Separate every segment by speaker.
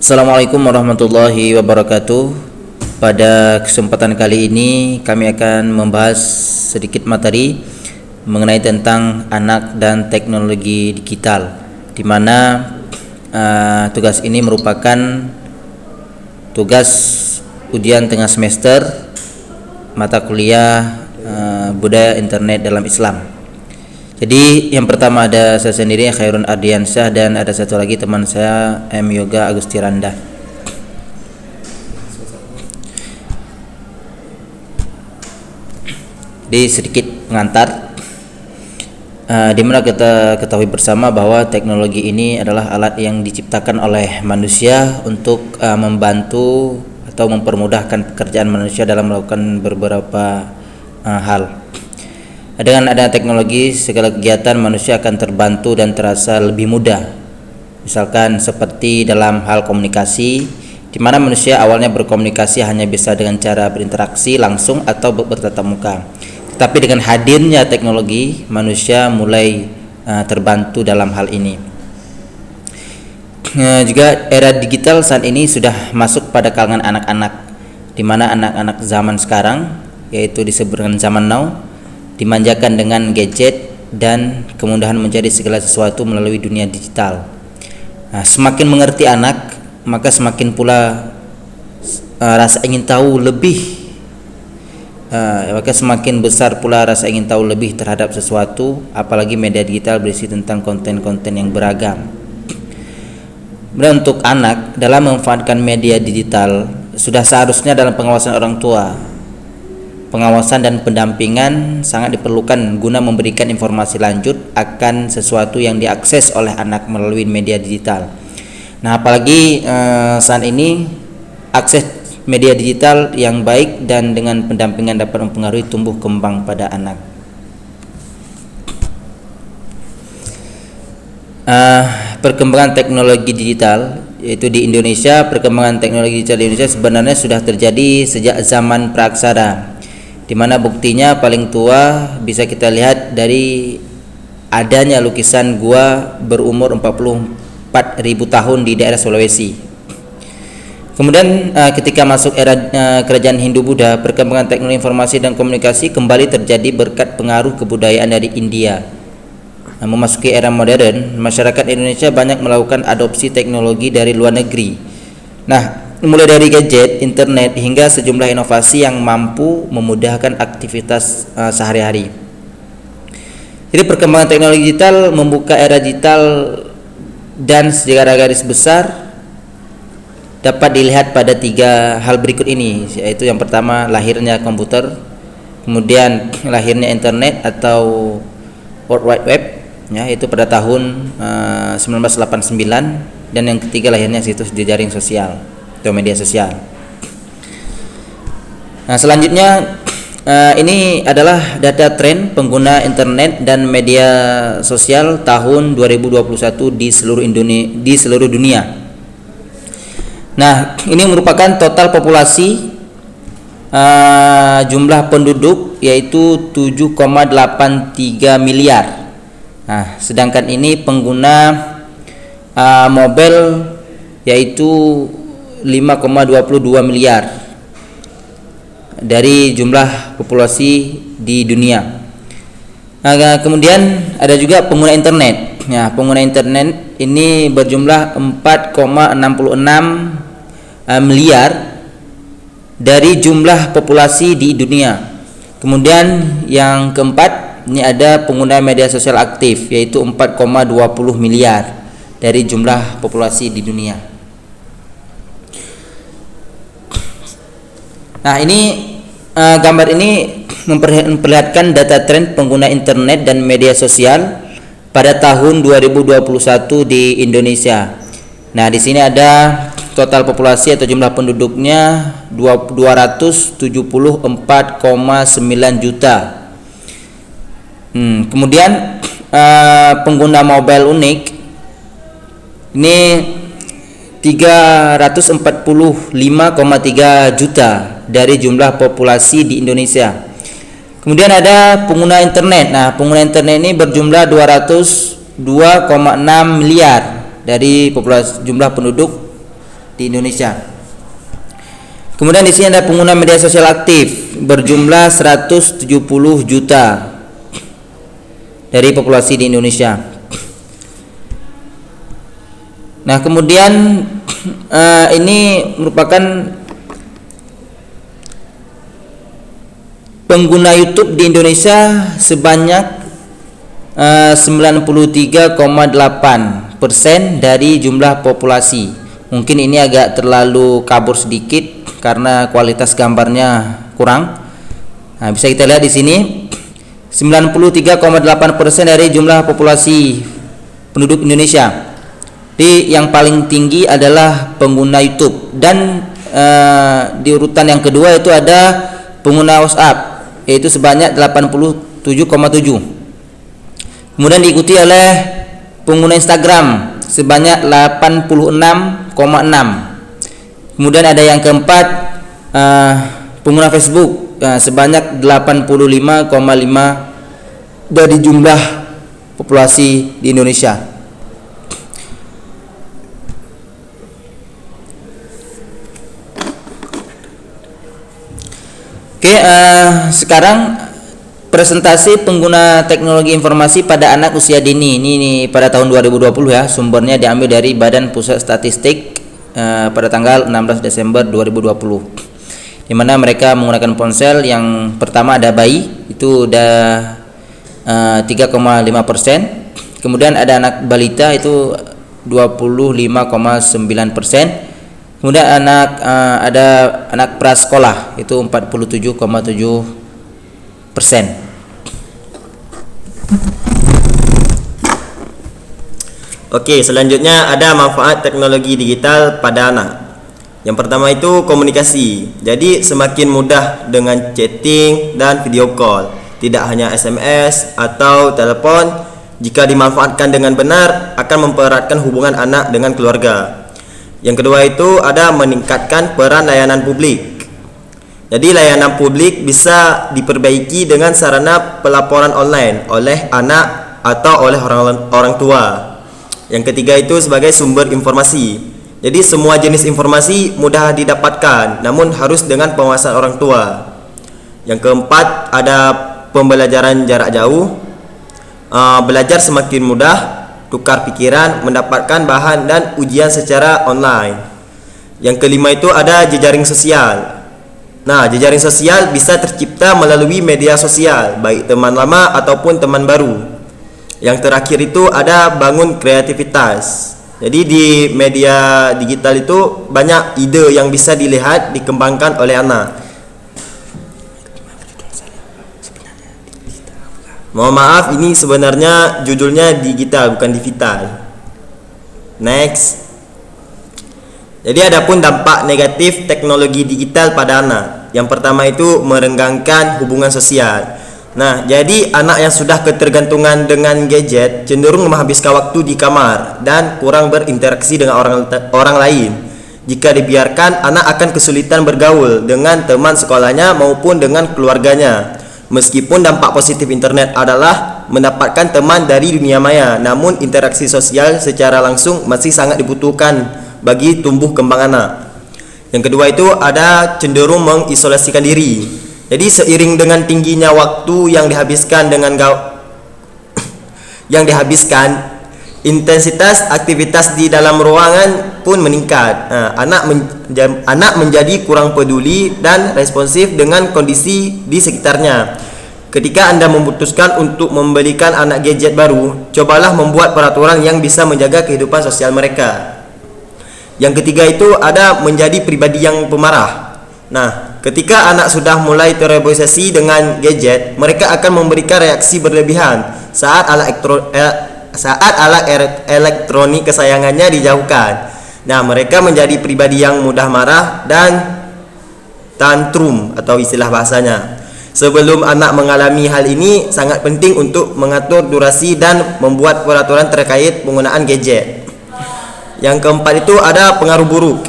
Speaker 1: Assalamualaikum warahmatullahi wabarakatuh. Pada kesempatan kali ini kami akan membahas sedikit materi mengenai tentang anak dan teknologi digital, di mana tugas ini merupakan tugas ujian tengah semester mata kuliah budaya internet dalam Islam. Jadi yang pertama ada saya sendiri Khairun Ardiansyah, dan ada satu lagi teman saya M Yoga Agustiranda. Jadi sedikit pengantar, di mana kita ketahui bersama bahwa teknologi ini adalah alat yang diciptakan oleh manusia untuk membantu atau mempermudahkan pekerjaan manusia dalam melakukan beberapa hal. Dengan adanya teknologi, segala kegiatan manusia akan terbantu dan terasa lebih mudah. Misalkan seperti dalam hal komunikasi, di mana manusia awalnya berkomunikasi hanya bisa dengan cara berinteraksi langsung atau bertatap muka. Tetapi dengan hadirnya teknologi, manusia mulai terbantu dalam hal ini. Juga era digital saat ini sudah masuk pada kalangan anak-anak, di mana anak-anak zaman sekarang, yaitu disebut dengan zaman now, dimanjakan dengan gadget dan kemudahan mencari segala sesuatu melalui dunia digital. Semakin mengerti anak, maka semakin pula rasa ingin tahu lebih, maka semakin besar pula rasa ingin tahu lebih terhadap sesuatu, apalagi media digital berisi tentang konten-konten yang beragam. Dan untuk anak, dalam memanfaatkan media digital sudah seharusnya dalam pengawasan orang tua. Pengawasan dan pendampingan sangat diperlukan guna memberikan informasi lanjut akan sesuatu yang diakses oleh anak melalui media digital. Nah, apalagi saat ini akses media digital yang baik dan dengan pendampingan dapat mempengaruhi tumbuh kembang pada anak. Perkembangan teknologi digital, yaitu di Indonesia, perkembangan teknologi digital di Indonesia sebenarnya sudah terjadi sejak zaman praaksara, di mana buktinya paling tua bisa kita lihat dari adanya lukisan gua berumur 44.000 tahun di daerah Sulawesi. Kemudian ketika masuk era kerajaan Hindu-Buddha, perkembangan teknologi informasi dan komunikasi kembali terjadi berkat pengaruh kebudayaan dari India. Memasuki era modern, masyarakat Indonesia banyak melakukan adopsi teknologi dari luar negeri. Nah, mulai dari gadget, internet, hingga sejumlah inovasi yang mampu memudahkan aktivitas sehari-hari. Jadi perkembangan teknologi digital membuka era digital, dan secara garis besar dapat dilihat pada 3 hal berikut ini, yaitu yang pertama lahirnya komputer, kemudian lahirnya internet atau World Wide Web, ya, itu pada tahun 1989, dan yang ketiga lahirnya situs jejaring sosial atau media sosial. Nah, selanjutnya ini adalah data tren pengguna internet dan media sosial tahun 2021 di seluruh dunia. Nah, ini merupakan total populasi jumlah penduduk, yaitu 7,83 miliar. Nah, sedangkan ini pengguna mobile yaitu 5,22 miliar dari jumlah populasi di dunia. Nah, kemudian ada juga pengguna internet. Nah, pengguna internet ini berjumlah 4,66 miliar dari jumlah populasi di dunia. Kemudian yang keempat, ini ada pengguna media sosial aktif, yaitu 4,20 miliar dari jumlah populasi di dunia. Nah, ini gambar ini memperlihatkan data tren pengguna internet dan media sosial pada tahun 2021 di Indonesia. Nah, di sini ada total populasi atau jumlah penduduknya 274,9 juta. Kemudian pengguna mobile unik ini 345,3 juta dari jumlah populasi di Indonesia. Kemudian ada pengguna internet. Nah, pengguna internet ini berjumlah 202,6 miliar dari populasi jumlah penduduk di Indonesia. Kemudian di sini ada pengguna media sosial aktif berjumlah 170 juta dari populasi di Indonesia. Nah, kemudian ini merupakan pengguna YouTube di Indonesia sebanyak 93,8% dari jumlah populasi. Mungkin ini agak terlalu kabur sedikit karena kualitas gambarnya kurang. Nah, bisa kita lihat di sini 93,8% dari jumlah populasi penduduk Indonesia. Jadi yang paling tinggi adalah pengguna YouTube, dan di urutan yang kedua itu ada pengguna WhatsApp, yaitu sebanyak 87,7. Kemudian diikuti oleh pengguna Instagram sebanyak 86,6. Kemudian ada yang keempat, pengguna Facebook sebanyak 85,5 dari jumlah populasi di Indonesia. Oke, sekarang presentasi pengguna teknologi informasi pada anak usia dini. Ini pada tahun 2020 ya. Sumbernya diambil dari Badan Pusat Statistik pada tanggal 16 Desember 2020. Di mana mereka menggunakan ponsel. Yang pertama ada bayi, itu udah 3,5%. Kemudian ada anak balita itu 25,9%. Kemudian ada anak prasekolah itu 47,7%.
Speaker 2: Oke, selanjutnya ada manfaat teknologi digital pada anak. Yang pertama itu komunikasi. Jadi semakin mudah dengan chatting dan video call. Tidak hanya SMS atau telepon, jika dimanfaatkan dengan benar akan mempereratkan hubungan anak dengan keluarga. Yang kedua itu ada meningkatkan peran layanan publik. Jadi layanan publik bisa diperbaiki dengan sarana pelaporan online oleh anak atau oleh orang tua. Yang ketiga itu sebagai sumber informasi. Jadi semua jenis informasi mudah didapatkan, namun harus dengan pengawasan orang tua. Yang keempat ada pembelajaran jarak jauh. Belajar semakin mudah, tukar pikiran, mendapatkan bahan dan ujian secara online. Yang kelima itu ada jejaring sosial. Nah, jejaring sosial bisa tercipta melalui media sosial, baik teman lama ataupun teman baru. Yang terakhir itu ada bangun kreativitas. Jadi di media digital itu banyak ide yang bisa dilihat dikembangkan oleh anak. Mohon maaf, ini sebenarnya judulnya digital bukan digital. Next. Jadi adapun dampak negatif teknologi digital pada anak. Yang pertama itu merenggangkan hubungan sosial. Nah, jadi anak yang sudah ketergantungan dengan gadget cenderung menghabiskan waktu di kamar dan kurang berinteraksi dengan orang lain. Jika dibiarkan, anak akan kesulitan bergaul dengan teman sekolahnya maupun dengan keluarganya. Meskipun dampak positif internet adalah mendapatkan teman dari dunia maya, namun interaksi sosial secara langsung masih sangat dibutuhkan bagi tumbuh kembang anak. Yang kedua itu ada cenderung mengisolasikan diri. Jadi seiring dengan tingginya waktu yang dihabiskan intensitas aktivitas di dalam ruangan pun meningkat. Nah, anak menjadi kurang peduli dan responsif dengan kondisi di sekitarnya. Ketika Anda memutuskan untuk membelikan anak gadget baru, cobalah membuat peraturan yang bisa menjaga kehidupan sosial mereka. Yang ketiga itu ada menjadi pribadi yang pemarah. Nah, ketika anak sudah mulai terobsesi dengan gadget, mereka akan memberikan reaksi berlebihan saat alat elektronik kesayangannya dijauhkan. Nah, mereka menjadi pribadi yang mudah marah dan tantrum atau istilah bahasanya. Sebelum anak mengalami hal ini, sangat penting untuk mengatur durasi dan membuat peraturan terkait penggunaan gadget. Yang keempat itu ada pengaruh buruk.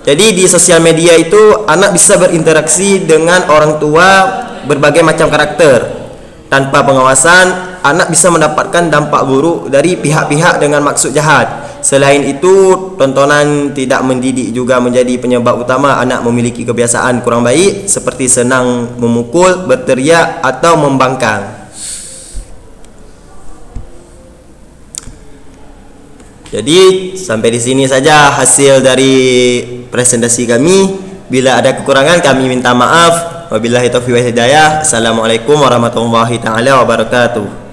Speaker 2: Jadi di sosial media itu anak bisa berinteraksi dengan orang tua berbagai macam karakter. Tanpa pengawasan, anak bisa mendapatkan dampak buruk dari pihak-pihak dengan maksud jahat. Selain itu, tontonan tidak mendidik juga menjadi penyebab utama anak memiliki kebiasaan kurang baik seperti senang memukul, berteriak atau membangkang. Jadi sampai di sini saja hasil dari presentasi kami. Bila ada kekurangan kami minta maaf. Wabillahi taufiq wal hidayah. Assalamualaikum warahmatullahi taala wabarakatuh.